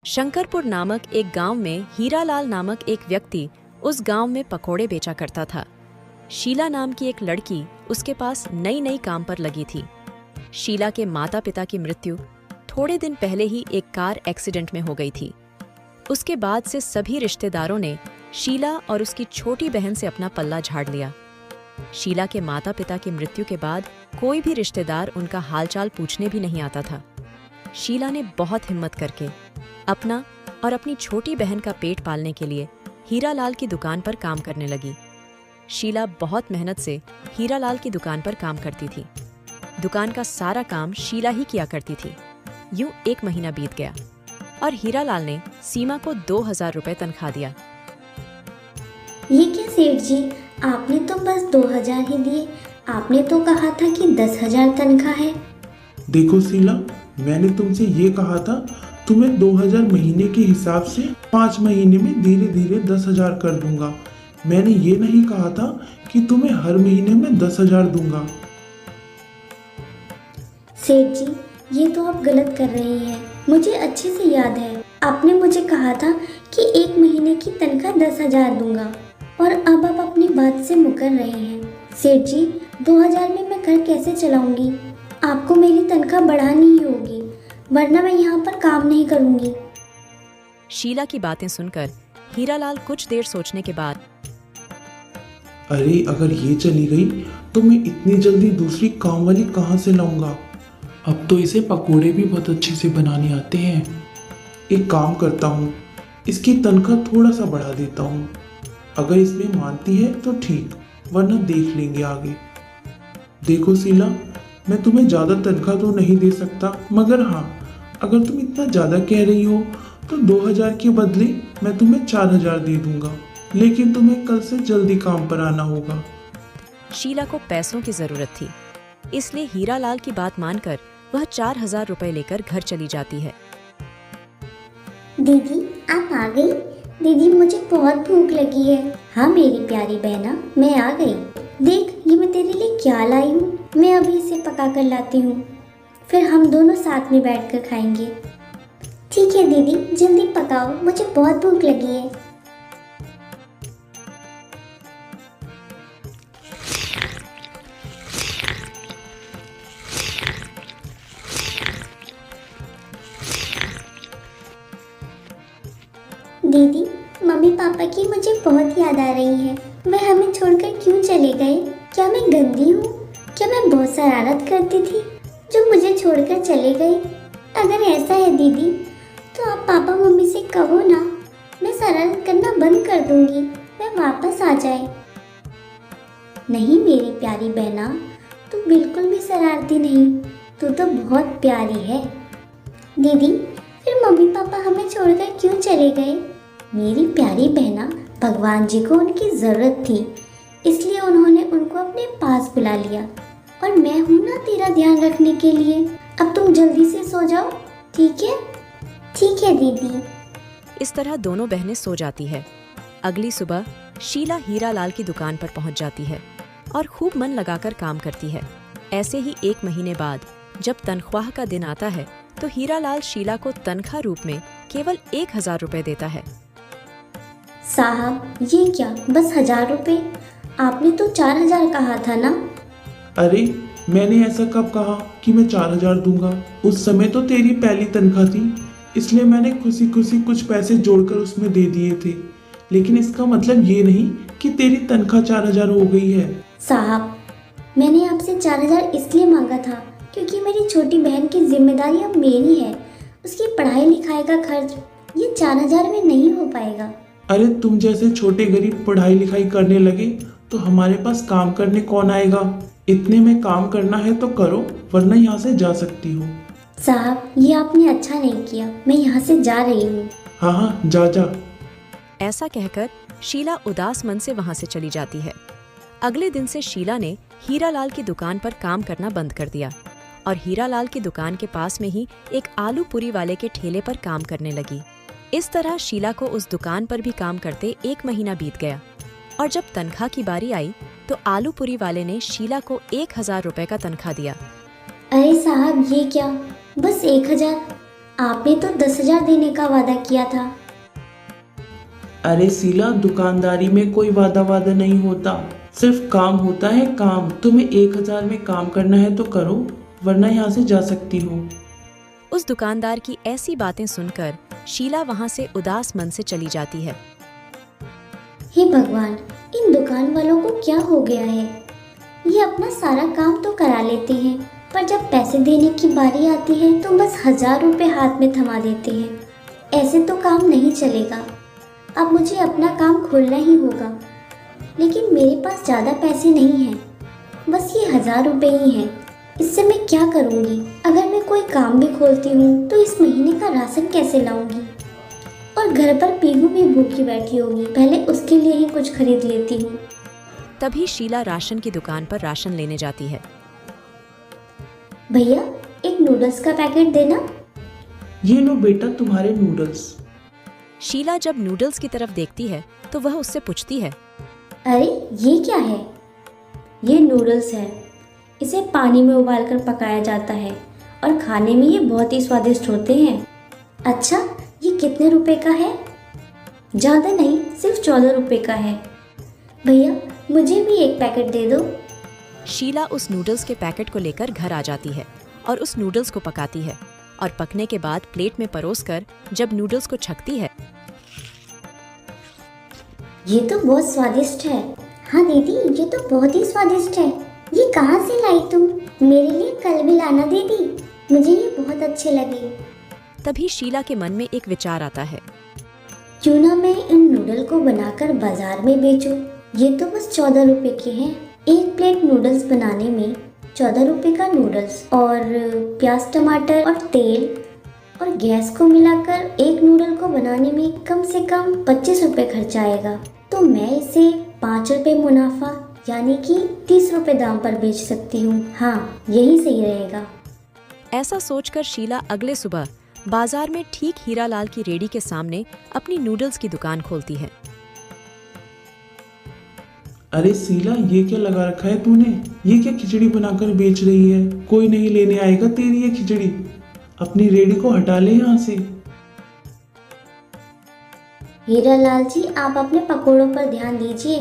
शंकरपुर नामक एक गांव में हीरालाल नामक एक व्यक्ति उस गांव में पकोड़े बेचा करता था। शीला नाम की एक लड़की उसके पास नई नई काम पर लगी थी। शीला के माता पिता की मृत्यु थोड़े दिन पहले ही एक कार एक्सीडेंट में हो गई थी। उसके बाद से सभी रिश्तेदारों ने शीला और उसकी छोटी बहन से अपना पल्ला झाड़ लिया। शीला के माता पिता की मृत्यु के बाद कोई भी रिश्तेदार उनका हालचाल पूछने भी नहीं आता था। शीला ने बहुत हिम्मत करके अपना और अपनी छोटी बहन का पेट पालने के लिए हीरालाल की दुकान पर काम करने लगी। शीला बहुत मेहनत से हीरालाल की दुकान पर काम करती थी। दुकान का सारा काम शीला ही किया करती थी। यूं 1 महीना बीत गया और हीरालाल ने सीमा को 2000 रुपए तनख्वाह दिया। ये क्या सेठ जी, आपने तो बस 2000 ही दिए। आपने तो कहा था कि 10,000 तनख्वाह है। देखो शीला, मैंने तुमसे ये कहा था तुम्हें 2000 महीने के हिसाब से 5 महीने में धीरे धीरे 10,000 कर दूंगा। मैंने ये नहीं कहा था कि तुम्हें हर महीने में 10,000 दूंगा। सेठ जी, ये तो आप गलत कर रही हैं। मुझे अच्छे से याद है, आपने मुझे कहा था कि 1 महीने की तनख्वाह 10,000 दूंगा और अब आप अपनी बात से मुकर रहे हैं। सेठ जी, 2000 में मैं घर कैसे चलाऊंगी? आपको मेरी तनख्वाह बढ़ानी ही होगी, वरना मैं यहाँ पर काम नहीं करूंगी। शीला की बातें सुनकर हीरालाल कुछ देर सोचने के बाद, अरे अगर ये चली गई तो मैं इतनी जल्दी दूसरी काम वाली कहाँ से लाऊंगा? अब तो इसे पकोड़े भी बहुत अच्छे से बनाने आते हैं। एक काम करता हूँ, इसकी तनख्वाह थोड़ा सा बढ़ा देता हूँ। अगर इसमें मानती है तो ठीक, वरना देख लेंगे आगे। देखो शीला, मैं तुम्हें ज़्यादा तनख्वाह तो नहीं दे सकता, मगर हाँ, अगर तुम इतना ज़्यादा कह रही हो तो 2000 के बदले मैं तुम्हें 4000 दे दूंगा, लेकिन तुम्हें कल से जल्दी काम पर आना होगा। शीला को पैसों की जरूरत थी, इसलिए हीरालाल की बात मानकर वह 4000 रुपए लेकर घर चली जाती है। दीदी, आप आ गई? दीदी, मुझे बहुत भूख लगी है। हाँ मेरी प्यारी बहना, मैं आ गई। देख, ये मैं तेरे लिए क्या लाई हूँ। मैं अभी इसे पका कर लाती हूँ, फिर हम दोनों साथ में बैठकर खाएंगे। ठीक है दीदी, जल्दी पकाओ, मुझे बहुत भूख लगी है। दीदी, मम्मी पापा की मुझे बहुत याद आ रही है। वह हमें छोड़कर क्यों चले गए? क्या मैं गंदी हूँ? क्या मैं बहुत शरारत करती थी जो मुझे छोड़कर चले गए? अगर ऐसा है दीदी, तो आप पापा मम्मी से कहो ना, मैं शरारत करना बंद कर दूंगी, मैं वापस आ जाए। नहीं मेरी प्यारी बहना, तू बिल्कुल भी शरारती नहीं, तू तो बहुत प्यारी है। दीदी, फिर मम्मी पापा हमें छोड़कर क्यों चले गए? मेरी प्यारी बहना, भगवान जी को उनकी ज़रूरत थी, इसलिए उन्होंने उनको अपने पास बुला लिया, और मैं हूँ ना तेरा ध्यान रखने के लिए। अब तुम जल्दी से सो जाओ, ठीक है? ठीक है दीदी। इस तरह दोनों बहनें सो जाती है। अगली सुबह शीला हीरालाल की दुकान पर पहुंच जाती है और खूब मन लगाकर काम करती है। ऐसे ही 1 महीने बाद जब तनख्वाह का दिन आता है तो हीरालाल शीला को तनख्वाह रूप में केवल 1000 रुपए देता है। साहब, ये क्या, बस 1000 रुपए? आपने तो 4000 कहा था ना? अरे मैंने ऐसा कब कहा कि मैं 4000 दूंगा? उस समय तो तेरी पहली तनख्वाह थी, इसलिए मैंने खुशी खुशी कुछ पैसे जोड़कर उसमें दे दिए थे, लेकिन इसका मतलब ये नहीं कि तेरी तनख्वाह 4000 हो गई है। साहब, मैंने आपसे 4000 इसलिए मांगा था क्योंकि मेरी छोटी बहन की जिम्मेदारी अब मेरी है। उसकी पढ़ाई लिखाई का खर्च ये 4000 में नहीं हो पाएगा। अरे तुम जैसे छोटे गरीब पढ़ाई लिखाई करने लगे तो हमारे पास काम करने कौन आएगा? इतने में काम करना है तो करो, वरना यहाँ से जा सकती हो। साहब, ये आपने अच्छा नहीं किया, मैं यहाँ से जा रही हूँ। हाँ हाँ, जा जा। ऐसा कहकर शीला उदास मन से वहां से चली जाती है। अगले दिन से शीला ने हीरालाल की दुकान पर काम करना बंद कर दिया और हीरालाल की दुकान के पास में ही एक आलू पूरी वाले के ठेले पर काम करने लगी। इस तरह शीला को उस दुकान पर भी काम करते 1 महीना बीत गया और जब तनख्वाह की बारी आई तो आलू पूरी वाले ने शीला को 1000 रुपए का तनख्वाह दिया। अरे साहब, ये क्या, बस 1000? आपने तो 10,000 देने का वादा किया था। अरे शीला, दुकानदारी में कोई वादा वादा नहीं होता, सिर्फ काम होता है काम। तुम्हें 1,000 में काम करना है तो करो, वरना यहाँ से जा सकती हो। उस दुकानदार की ऐसी बातें सुनकर शीला वहाँ से उदास मन से चली जाती है। हे भगवान, इन दुकान वालों को क्या हो गया है? ये अपना सारा काम तो करा लेते हैं, पर जब पैसे देने की बारी आती है तो बस 1,000 रुपए हाथ में थमा देते हैं। ऐसे तो काम नहीं चलेगा। अब मुझे अपना काम खोलना ही होगा, लेकिन मेरे पास ज़्यादा पैसे नहीं हैं, बस ये 1,000 रुपए ही हैं। इससे मैं क्या करूँगी? अगर मैं कोई काम भी खोलती हूँ तो इस महीने का राशन कैसे लाऊंगी? और घर पर पीहू भी भूखी बैठी होगी, पहले उसके लिए ही कुछ खरीद लेती हूँ। तभी शीला राशन की दुकान पर राशन लेने जाती है। भैया, एक नूडल्स का पैकेट देना। ये लो बेटा तुम्हारे नूडल्स। शीला जब नूडल्स की तरफ देखती है तो वह उससे पूछती है, अरे ये क्या है? ये नूडल्स है। इसे पानी में उबालकर पकाया जाता है और खाने में ये बहुत ही स्वादिष्ट होते हैं। अच्छा, ये कितने रुपए का है? ज़्यादा नहीं, सिर्फ 14 रुपए का है। भैया, मुझे भी एक पैकेट दे दो। शीला उस नूडल्स के पैकेट को लेकर घर आ जाती है और उस नूडल्स को पकाती है और पकने के बाद प्लेट में परोसकर जब नूडल्स को छकती है। ये तो बहुत स्वादिष्ट है। हाँ दीदी, ये तो बहुत ही स्वादिष्ट है। ये कहाँ से लाई तुम? मेरे लिए कल भी लाना दीदी, मुझे ये बहुत अच्छे लगे। तभी शीला के मन में एक विचार आता है। क्यों ना मैं इन नूडल को बनाकर बाजार में बेचूं? ये तो बस 14 रुपए के हैं। एक प्लेट नूडल्स बनाने में 14 रुपए का नूडल्स और प्याज, टमाटर और तेल और गैस को मिलाकर एक नूडल को बनाने में कम से कम 25 रुपए खर्च आएगा। तो मैं इसे 5 रुपए मुनाफा यानी कि 30 रुपए दाम पर बेच सकती हूँ। हाँ, यही सही रहेगा। ऐसा सोचकर शीला अगले सुबह बाजार में ठीक हीरालाल की रेडी के सामने अपनी नूडल्स की दुकान खोलती है। अरे शीला, ये क्या लगा रखा है तूने? ये क्या खिचड़ी बनाकर बेच रही है? कोई नहीं लेने आएगा तेरी ये खिचड़ी। अपनी रेडी को हटा ले यहाँ से। हीरालाल जी, आप अपने पकोड़ों पर ध्यान दीजिए,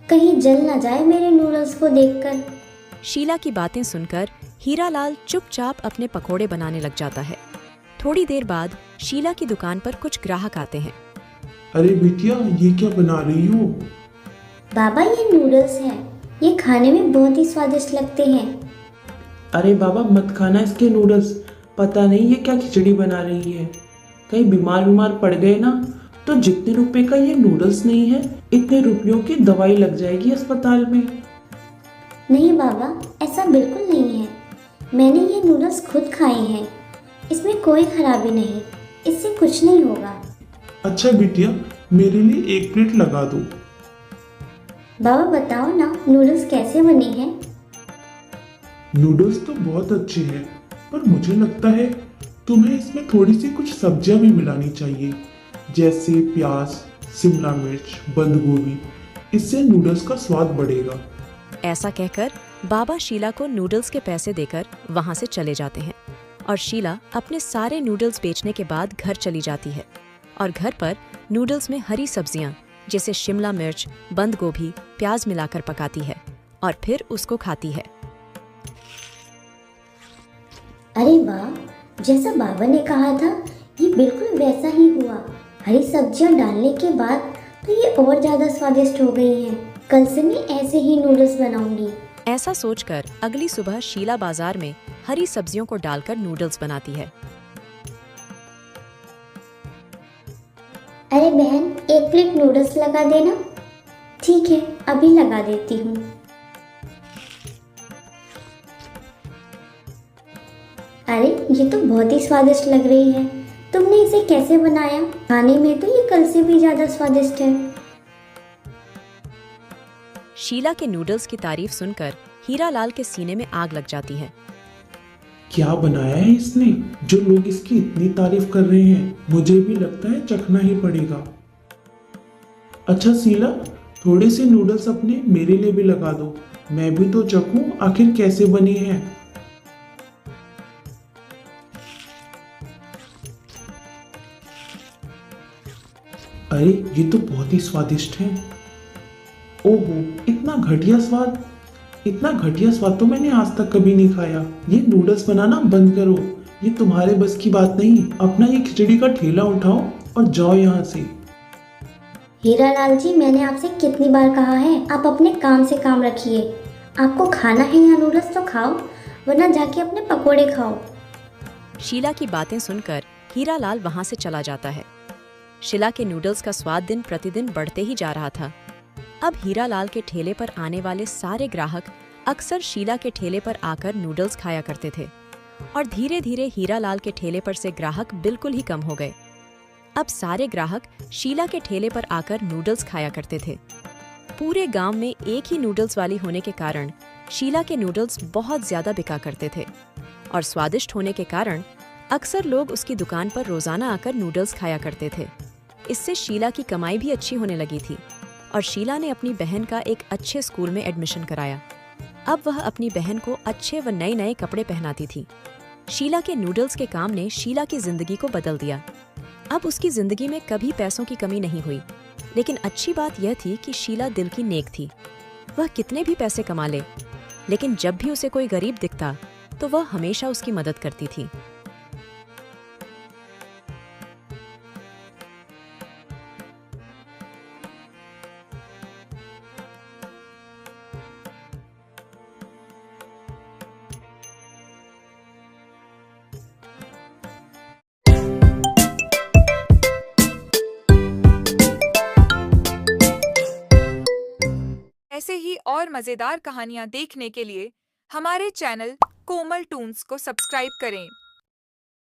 कहीं जल ना जाए मेरे नूडल्स को देखकर। शीला की बातें सुनकर हीरालाल चुपचाप अपने पकोड़े बनाने लग जाता है। थोड़ी देर बाद शीला की दुकान पर कुछ ग्राहक आते हैं। अरे बिटिया, ये क्या बना रही हो? बाबा, ये नूडल्स हैं। ये खाने में बहुत ही स्वादिष्ट लगते हैं। अरे बाबा, मत खाना इसके नूडल्स। पता नहीं ये क्या खिचड़ी बना रही है। कहीं बीमार पड़ गए ना तो जितने रुपए का ये नूडल्स नहीं है, इतने रुपयों की दवाई लग जाएगी अस्पताल में। नहीं बाबा, ऐसा बिल्कुल नहीं है। मैंने ये नूडल्स खुद खाए हैं, इसमें कोई खराबी नहीं, इससे कुछ नहीं होगा। अच्छा बिटिया, मेरे लिए एक प्लेट लगा दो। बाबा बताओ ना, नूडल्स कैसे बने हैं? नूडल्स तो बहुत अच्छे हैं, पर मुझे लगता है तुम्हें इसमें थोड़ी सी कुछ सब्जियां भी मिलानी चाहिए, जैसे प्याज, शिमला मिर्च, बंद गोभी। इससे नूडल्स का स्वाद बढ़ेगा। ऐसा कहकर बाबा शीला को नूडल्स के पैसे देकर वहां से चले जाते हैं और शीला अपने सारे नूडल्स बेचने के बाद घर चली जाती है और घर पर नूडल्स में हरी सब्जियां जैसे शिमला मिर्च, बंद गोभी, प्याज मिलाकर पकाती है और फिर उसको खाती है। अरे वाह, जैसा बाबा ने कहा था ये बिल्कुल वैसा ही हुआ। हरी सब्जियां डालने के बाद तो ये और ज्यादा स्वादिष्ट हो गई हैं। कल से मैं ऐसे ही नूडल्स बनाऊंगी। ऐसा सोचकर अगली सुबह शीला बाजार में हरी सब्जियों को डालकर नूडल्स बनाती है। अरे बहन, एक प्लेट नूडल्स लगा देना। ठीक है, अभी लगा देती हूँ। अरे ये तो बहुत ही स्वादिष्ट लग रही है। तुमने इसे कैसे बनाया? खाने में तो ये कल से भी ज्यादा स्वादिष्ट है। शीला के नूडल्स की तारीफ सुनकर हीरालाल के सीने में आग लग जाती है। क्या बनाया है इसने, जो लोग इसकी इतनी तारीफ कर रहे हैं? मुझे भी लगता है चखना ही पड़ेगा। अच्छा शीला, थोड़े से नूडल्स अपने मेरे लिए भी लगा दो, मैं भी तो चखूं आखिर कैसे बने हैं। अरे ये तो बहुत ही स्वादिष्ट है। ओहो, इतना घटिया स्वाद तो मैंने आज तक कभी नहीं खाया। ये नूडल्स बनाना बंद करो, ये तुम्हारे बस की बात नहीं। अपना ये खिचड़ी का ठेला उठाओ और जाओ यहाँ से। हीरालाल जी, मैंने आपसे कितनी बार कहा है, आप अपने काम से काम रखिए। आपको खाना है या नूडल्स तो खाओ, वरना जाके अपने पकोड़े खाओ। शीला की बातें सुनकर हीरालाल वहां से चला जाता है। शीला के नूडल्स का स्वाद दिन प्रतिदिन बढ़ते ही जा रहा था। अब हीरालाल के ठेले पर आने वाले सारे ग्राहक अक्सर शीला के ठेले पर आकर नूडल्स खाया करते थे और धीरे धीरे हीरालाल के ठेले पर से ग्राहक बिल्कुल ही कम हो गए। अब सारे ग्राहक शीला के ठेले पर आकर नूडल्स खाया करते थे। पूरे गांव में एक ही नूडल्स वाली होने के कारण शीला के नूडल्स बहुत ज्यादा बिका करते थे और स्वादिष्ट होने के कारण अक्सर लोग उसकी दुकान पर रोजाना आकर नूडल्स खाया करते थे। इससे शीला की कमाई भी अच्छी होने लगी थी और शीला ने अपनी बहन का एक अच्छे स्कूल में एडमिशन कराया। अब वह अपनी बहन को अच्छे व नए नए कपड़े पहनाती थी। शीला के नूडल्स के काम ने शीला की जिंदगी को बदल दिया। अब उसकी जिंदगी में कभी पैसों की कमी नहीं हुई। लेकिन अच्छी बात यह थी कि शीला दिल की नेक थी। वह कितने भी पैसे कमा ले, लेकिन जब भी उसे कोई गरीब दिखता तो वह हमेशा उसकी मदद करती थी। ऐसे ही और मज़ेदार कहानियाँ देखने के लिए हमारे चैनल कोमल टून्स को सब्सक्राइब करें।